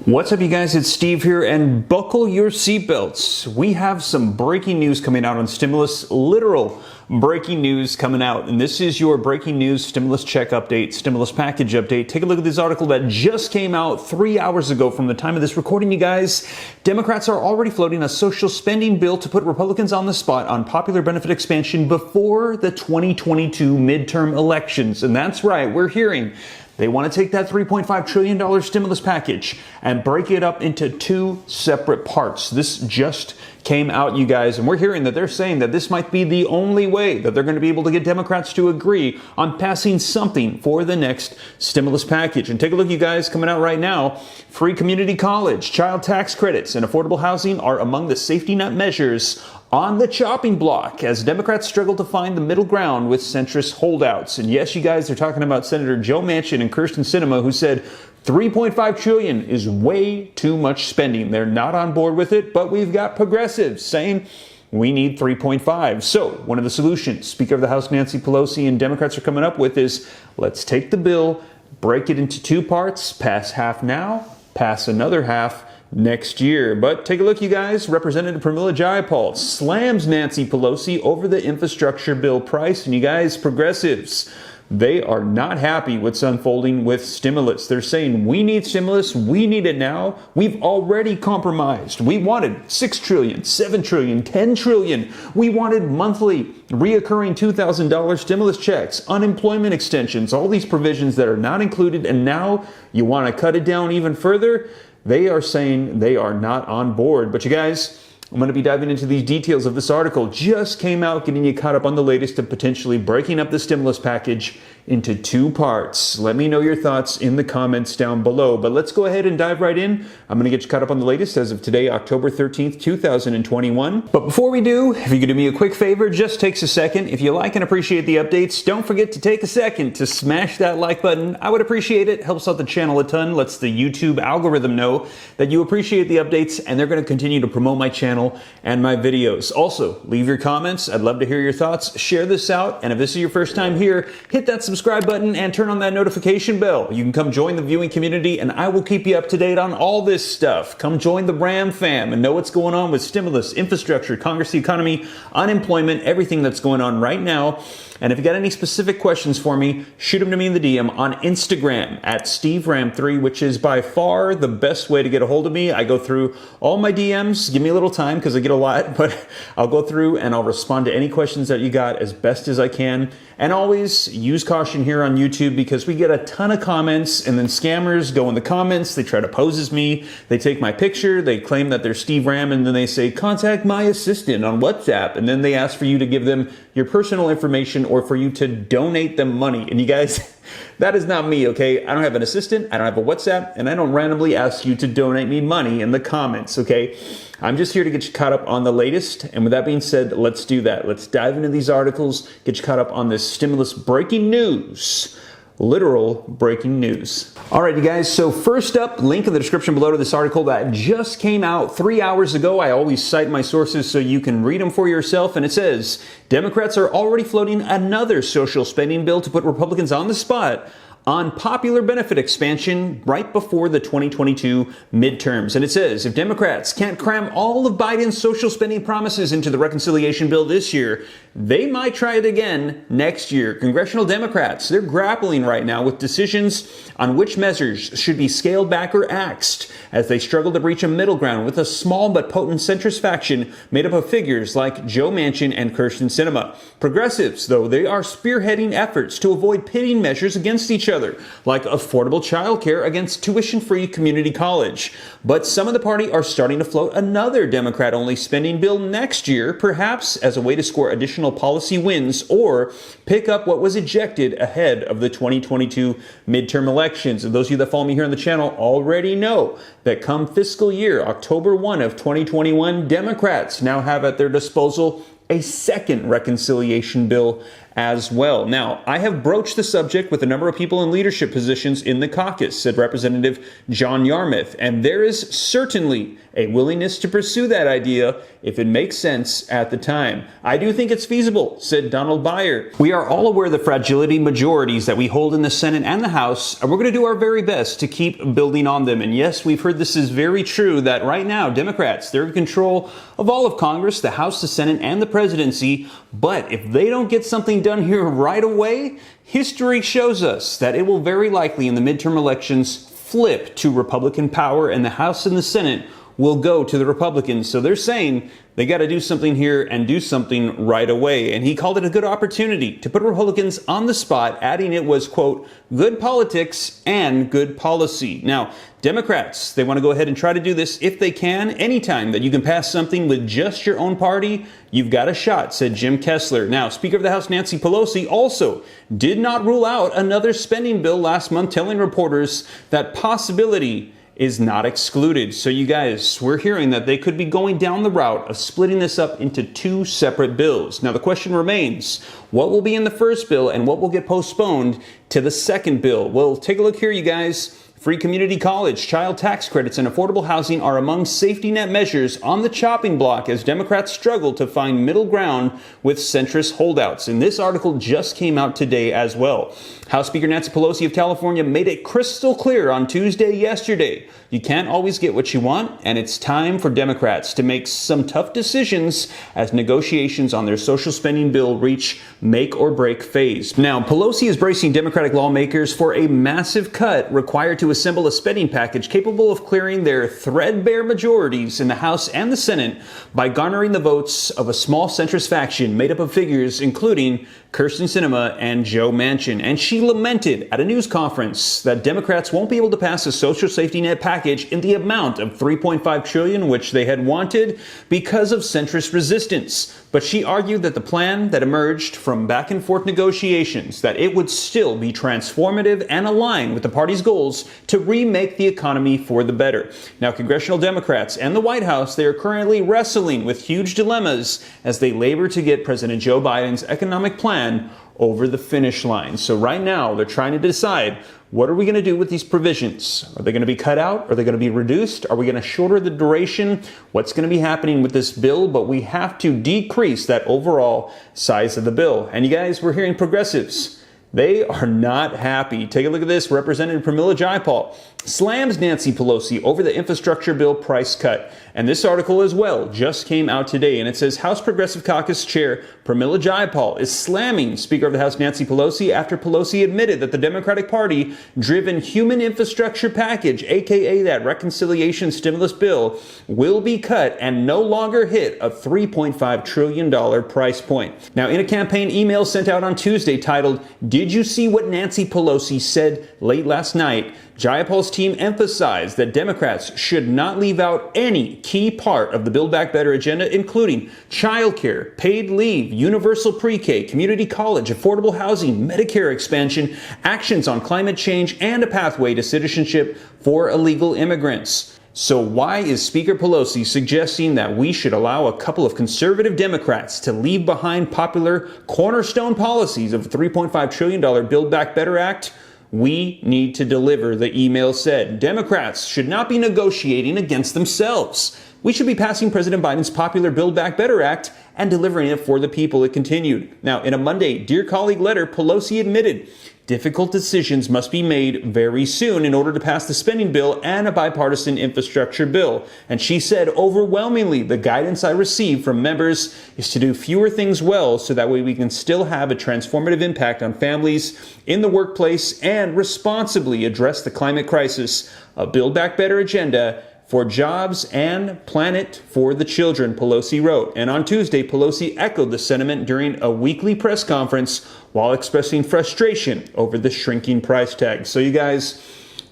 What's up, you guys? It's Steve here, and buckle your seatbelts. We have some breaking news coming out on stimulus, literal breaking news coming out. And this is your breaking news stimulus check update, stimulus package update. Take a look at this article that just came out 3 hours ago from the time of this recording, you guys. Democrats are already floating a social spending bill to put Republicans on the spot on popular benefit expansion before the 2022 midterm elections. And that's right, we're hearing they want to take that $3.5 trillion stimulus package and break it up into two separate parts. This just came out, you guys, and we're hearing that they're saying that this might be the only way that they're going to be able to get Democrats to agree on passing something for the next stimulus package. And take a look, you guys, coming out right now. Free community college, child tax credits, and affordable housing are among the safety net measures on the chopping block as Democrats struggle to find the middle ground with centrist holdouts. And yes, you guys, they're talking about Senator Joe Manchin and Kyrsten Sinema, who said $3.5 trillion is way too much spending. They're not on board with it, but we've got progressives saying we need 3.5. So one of the solutions Speaker of the House Nancy Pelosi and Democrats are coming up with is let's take the bill, break it into two parts, pass half now, pass another half next year. But take a look, you guys. Representative Pramila Jayapal slams Nancy Pelosi over the infrastructure bill price. And you guys, progressives, they are not happy what's unfolding with stimulus. They're saying we need stimulus. We need it now. We've already compromised. We wanted $6 trillion, $7 trillion, $10 trillion. We wanted monthly reoccurring $2,000 stimulus checks, unemployment extensions, all these provisions that are not included. And now you want to cut it down even further. They are saying they are not on board. But you guys, I'm going to be diving into these details of this article. Just came out, getting you caught up on the latest of potentially breaking up the stimulus package into two parts. Let me know your thoughts in the comments down below. But let's go ahead and dive right in. I'm going to get you caught up on the latest as of today, October 13th, 2021. But before we do, if you could do me a quick favor, just takes a second. If you like and appreciate the updates, don't forget to take a second to smash that like button. I would appreciate it. Helps out the channel a ton. Lets the YouTube algorithm know that you appreciate the updates, and they're going to continue to promote my channel and my videos. Also, leave your comments. I'd love to hear your thoughts. Share this out. And if this is your first time here, hit that subscribe button and turn on that notification bell. You can come join the viewing community, and I will keep you up to date on all this stuff. Come join the Ram fam and know what's going on with stimulus, infrastructure, Congress, the economy, unemployment, everything that's going on right now. And if you got any specific questions for me, shoot them to me in the DM on Instagram at SteveRam3, which is by far the best way to get a hold of me. I go through all my DMs. Give me a little time because I get a lot, but I'll go through and I'll respond to any questions that you got as best as I can. And always use caution here on YouTube because we get a ton of comments, and then scammers go in the comments. They try to pose as me. They take my picture. They claim that they're Steve Ram, and then they say, contact my assistant on WhatsApp. And then they ask for you to give them your personal information or for you to donate them money. And you guys, that is not me, okay? I don't have an assistant, I don't have a WhatsApp, and I don't randomly ask you to donate me money in the comments, okay? I'm just here to get you caught up on the latest. And with that being said, let's do that. Let's dive into these articles, get you caught up on this stimulus breaking news. Literal breaking news. All right, you guys, so first up, link in the description below to this article that just came out 3 hours ago. I always cite my sources so you can read them for yourself. And it says, Democrats are already floating another social spending bill to put Republicans on the spot on popular benefit expansion right before the 2022 midterms. And it says, if Democrats can't cram all of Biden's social spending promises into the reconciliation bill this year, they might try it again next year. Congressional Democrats, they're grappling right now with decisions on which measures should be scaled back or axed as they struggle to reach a middle ground with a small but potent centrist faction made up of figures like Joe Manchin and Kyrsten Sinema. Progressives, though, they are spearheading efforts to avoid pitting measures against each other, like affordable childcare against tuition-free community college. But some of the party are starting to float another Democrat-only spending bill next year, perhaps as a way to score additional policy wins or pick up what was ejected ahead of the 2022 midterm elections. And those of you that follow me here on the channel already know that come fiscal year, October 1 of 2021, Democrats now have at their disposal a second reconciliation bill as well. Now, I have broached the subject with a number of people in leadership positions in the caucus, said Representative John Yarmouth, and there is certainly a willingness to pursue that idea if it makes sense at the time. I do think it's feasible, said Donald Byer. We are all aware of the fragility majorities that we hold in the Senate and the House, and we're going to do our very best to keep building on them. And yes, we've heard this is very true, that right now, Democrats, they're in control of all of Congress, the House, the Senate, and the presidency. But if they don't get something done here right away, history shows us that it will very likely in the midterm elections flip to Republican power, and the House and the Senate will go to the Republicans. So they're saying they got to do something here and do something right away. And he called it a good opportunity to put Republicans on the spot, adding it was, quote, good politics and good policy. Now, Democrats, they want to go ahead and try to do this if they can. Anytime that you can pass something with just your own party, you've got a shot, said Jim Kessler. Now, Speaker of the House Nancy Pelosi also did not rule out another spending bill last month, telling reporters that possibility is not excluded. So you guys, we're hearing that they could be going down the route of splitting this up into two separate bills. Now the question remains, what will be in the first bill and what will get postponed to the second bill? Well, take a look here, you guys. Free community college, child tax credits, and affordable housing are among safety net measures on the chopping block as Democrats struggle to find middle ground with centrist holdouts. And this article just came out today as well. House Speaker Nancy Pelosi of California made it crystal clear on Tuesday yesterday. You can't always get what you want, and it's time for Democrats to make some tough decisions as negotiations on their social spending bill reach make or break phase. Now, Pelosi is bracing Democratic lawmakers for a massive cut required to assemble a spending package capable of clearing their threadbare majorities in the House and the Senate by garnering the votes of a small centrist faction made up of figures including Kyrsten Sinema and Joe Manchin. And she lamented at a news conference that Democrats won't be able to pass a social safety net package in the amount of $3.5 trillion, which they had wanted, because of centrist resistance. But she argued that the plan that emerged from back and forth negotiations, that it would still be transformative and align with the party's goals to remake the economy for the better. Now, congressional Democrats and the White House, they are currently wrestling with huge dilemmas as they labor to get President Joe Biden's economic plan over the finish line. So right now, they're trying to decide, what are we going to do with these provisions? Are they going to be cut out? Are they going to be reduced? Are we going to shorter the duration? What's going to be happening with this bill? But we have to decrease that overall size of the bill. And you guys, we're hearing progressives. They are not happy. Take a look at this. Representative Pramila Jayapal slams Nancy Pelosi over the infrastructure bill price cut. And this article as well just came out today. And it says House Progressive Caucus Chair Pramila Jayapal is slamming Speaker of the House Nancy Pelosi after Pelosi admitted that the Democratic Party-driven human infrastructure package, aka that reconciliation stimulus bill, will be cut and no longer hit a $3.5 trillion price point. Now, in a campaign email sent out on Tuesday titled, "Did you see what Nancy Pelosi said late last night?" Jayapal's team emphasized that Democrats should not leave out any key part of the Build Back Better agenda, including childcare, paid leave, universal pre-K, community college, affordable housing, Medicare expansion, actions on climate change, and a pathway to citizenship for illegal immigrants. So why is Speaker Pelosi suggesting that we should allow a couple of conservative Democrats to leave behind popular cornerstone policies of the $3.5 trillion Build Back Better Act? We need to deliver, the email said. Democrats should not be negotiating against themselves. We should be passing President Biden's popular Build Back Better Act and delivering it for the people, it continued. Now, in a Monday Dear Colleague letter, Pelosi admitted difficult decisions must be made very soon in order to pass the spending bill and a bipartisan infrastructure bill. And she said, overwhelmingly, the guidance I receive from members is to do fewer things well so that way we can still have a transformative impact on families in the workplace and responsibly address the climate crisis. A Build Back Better agenda for jobs and planet for the children, Pelosi wrote. And on Tuesday, Pelosi echoed the sentiment during a weekly press conference while expressing frustration over the shrinking price tag. So you guys,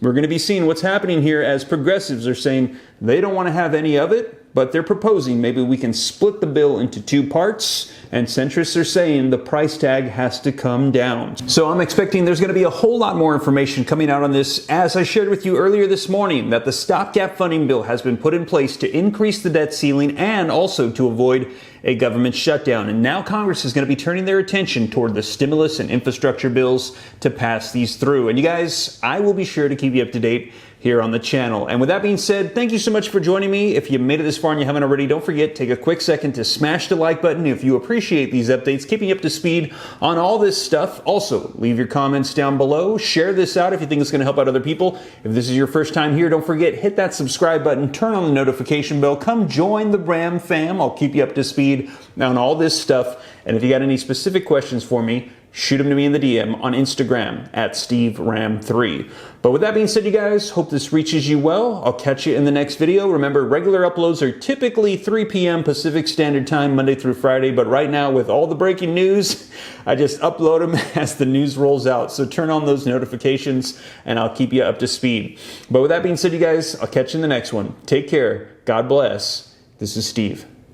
we're going to be seeing what's happening here as progressives are saying they don't want to have any of it, but they're proposing maybe we can split the bill into two parts, and centrists are saying the price tag has to come down. So I'm expecting there's going to be a whole lot more information coming out on this, as I shared with you earlier this morning that the stopgap funding bill has been put in place to increase the debt ceiling and also to avoid a government shutdown. And now Congress is going to be turning their attention toward the stimulus and infrastructure bills to pass these through. And you guys, I will be sure to keep you up to date here on the channel. And with that being said, thank you so much for joining me. If you made it this far and you haven't already, don't forget, take a quick second to smash the like button if you appreciate these updates, keeping you up to speed on all this stuff. Also, leave your comments down below. Share this out if you think it's going to help out other people. If this is your first time here, don't forget, hit that subscribe button, turn on the notification bell, come join the Ram fam. I'll keep you up to speed on all this stuff. And if you got any specific questions for me, shoot them to me in the DM on Instagram at SteveRam3. But with that being said, you guys, hope this reaches you well. I'll catch you in the next video. Remember, regular uploads are typically 3 p.m. Pacific Standard Time, Monday through Friday. But right now, with all the breaking news, I just upload them as the news rolls out. So turn on those notifications and I'll keep you up to speed. But with that being said, you guys, I'll catch you in the next one. Take care. God bless. This is Steve.